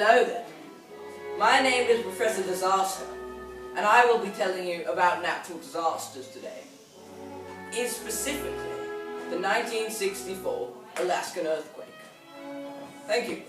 Hello there. My name is Professor Disaster, and I will be telling you about natural disasters today. Is specifically the 1964 Alaskan earthquake. Thank you.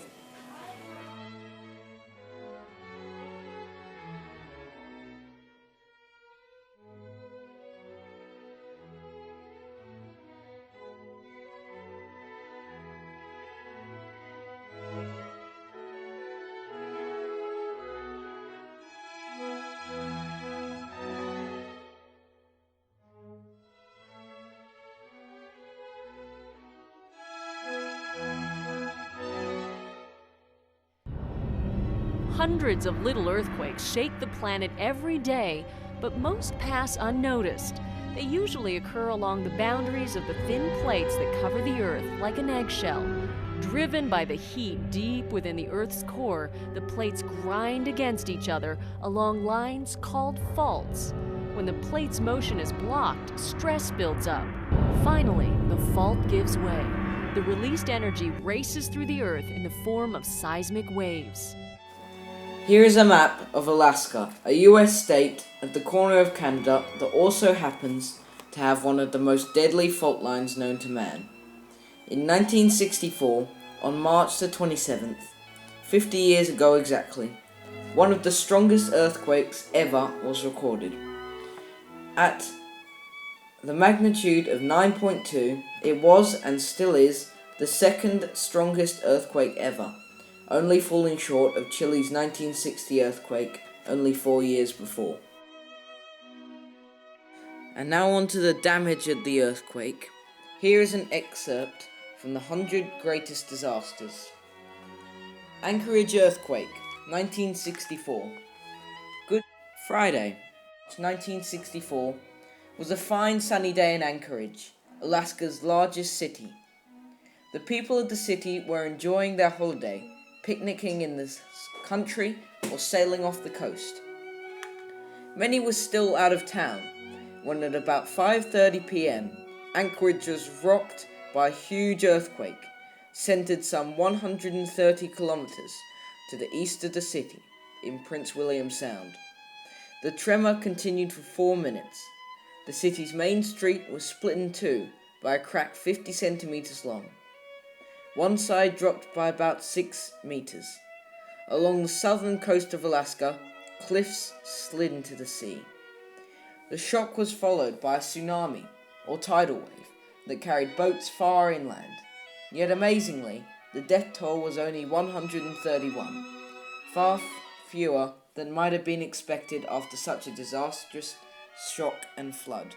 Hundreds of little earthquakes shake the planet every day, but most pass unnoticed. They usually occur along the boundaries of the thin plates that cover the Earth like an eggshell. Driven by the heat deep within the Earth's core, the plates grind against each other along lines called faults. When the plate's motion is blocked, stress builds up. Finally, the fault gives way. The released energy races through the Earth in the form of seismic waves. Here is a map of Alaska, a US state at the corner of Canada that also happens to have one of the most deadly fault lines known to man. In 1964, on March the 27th, 50 years ago exactly, one of the strongest earthquakes ever was recorded. At the magnitude of 9.2, it was and still is the second strongest earthquake ever, only falling short of Chile's 1960 earthquake only 4 years before. And now on to the damage of the earthquake. Here is an excerpt from the 100 Greatest Disasters. Anchorage Earthquake, 1964. Good Friday, 1964, was a fine sunny day in Anchorage, Alaska's largest city. The people of the city were enjoying their holiday, picnicking in the country or sailing off the coast. Many were still out of town when at about 5:30 p.m. Anchorage was rocked by a huge earthquake centered some 130 kilometers to the east of the city in Prince William Sound. The tremor continued for 4 minutes. The city's main street was split in two by a crack 50 centimeters long. One side dropped by about 6 meters. Along the southern coast of Alaska, cliffs slid into the sea. The shock was followed by a tsunami, or tidal wave, that carried boats far inland. Yet amazingly, the death toll was only 131, far fewer than might have been expected after such a disastrous shock and flood.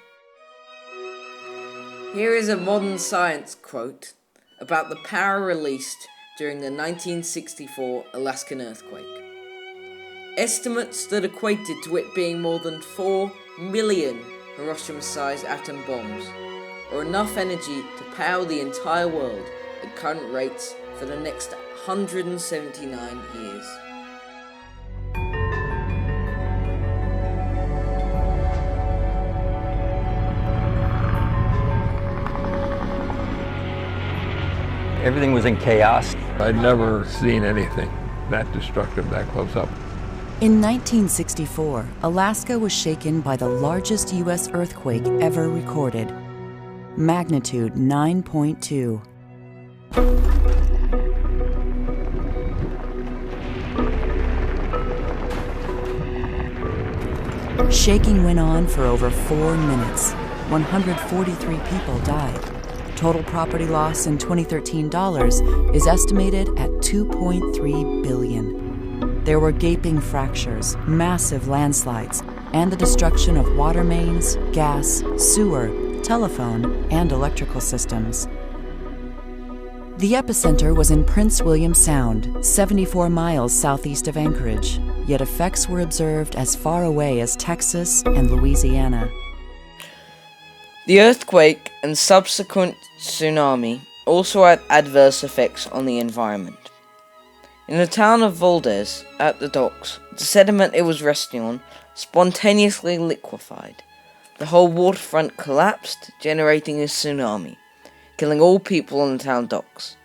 Here is a modern science quote about the power released during the 1964 Alaskan earthquake. Estimates that equated to it being more than 4 million Hiroshima-sized atom bombs, or enough energy to power the entire world at current rates for the next 179 years. Everything was in chaos. I'd never seen anything that destructive that close up. In 1964, Alaska was shaken by the largest U.S. earthquake ever recorded. Magnitude 9.2. Shaking went on for over 4 minutes. 143 people died. Total property loss in 2013 dollars is estimated at $2.3 billion. There were gaping fractures, massive landslides, and the destruction of water mains, gas, sewer, telephone, and electrical systems. The epicenter was in Prince William Sound, 74 miles southeast of Anchorage, yet effects were observed as far away as Texas and Louisiana. The earthquake and subsequent tsunami also had adverse effects on the environment. In the town of Valdez, at the docks, the sediment it was resting on spontaneously liquefied. The whole waterfront collapsed, generating a tsunami, killing all people on the town docks.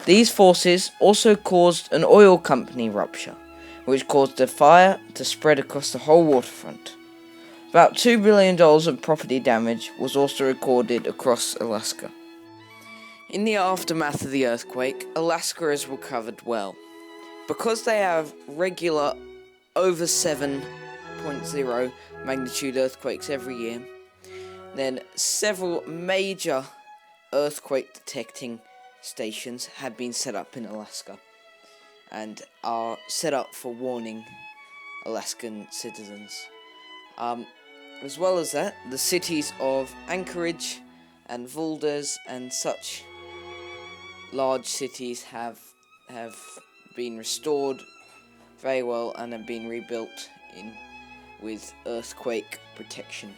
These forces also caused an oil company rupture, which caused a fire to spread across the whole waterfront. About $2 billion of property damage was also recorded across Alaska. In the aftermath of the earthquake, Alaska has recovered well. Because they have regular over 7.0 magnitude earthquakes every year, then several major earthquake detecting stations have been set up in Alaska and are set up for warning Alaskan citizens. As well as that, the cities of Anchorage and Valdez and such large cities have been restored very well and have been rebuilt with earthquake protection.